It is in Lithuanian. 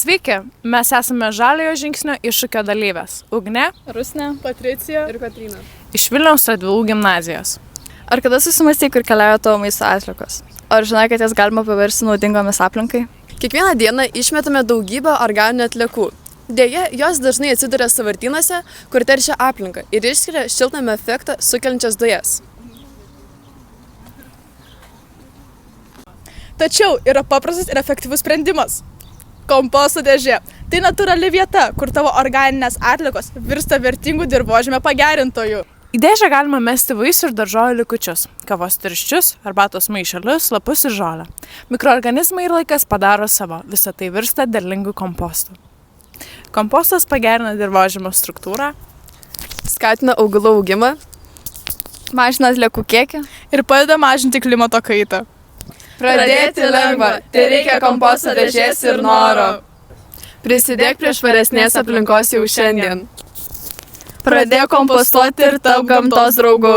Sveiki, mes esame Žaliojo žingsnio iššūkio dalyvės – Ugnė, Rusnė, Patricija ir Kotryna. iš Vilniaus Radvilų gimnazijos. Ar kada susimąstei, kur keliauja tavo maisto atliekos? Ar žinai, kad jas galima paversti naudingomis aplinkai? Kiekvieną dieną išmetame daugybę organinių atliekų. Deja, jos dažnai atsiduria sąvartynuose, kur teršia aplinką ir išskiria šiltnamio efektą sukeliančias dujas. Tačiau yra paprastas ir efektyvus sprendimas. Komposto dėžė. Tai natūrali vieta, kur tavo organinės atliekos virsta vertingų dirvožemio pagerintojų. Į dėžę galima mesti vaisių ir daržovių likučius, kavos tirščius, arbatos maišelius, lapus ir žolę. Mikroorganizmai ir laikas padaro savo, visa tai virsta derlingų kompostų. Kompostas pagerina dirvožemio struktūrą Skatina augalų augimą Mažina atliekų kiekį? ir padeda mažinti klimato kaitą. Pradėti lengva, tereikia komposto dėžės ir noro. Prisidėk prie švaresnės aplinkos jau šiandien. Pradėk kompostuoti ir tapk gamtos draugu.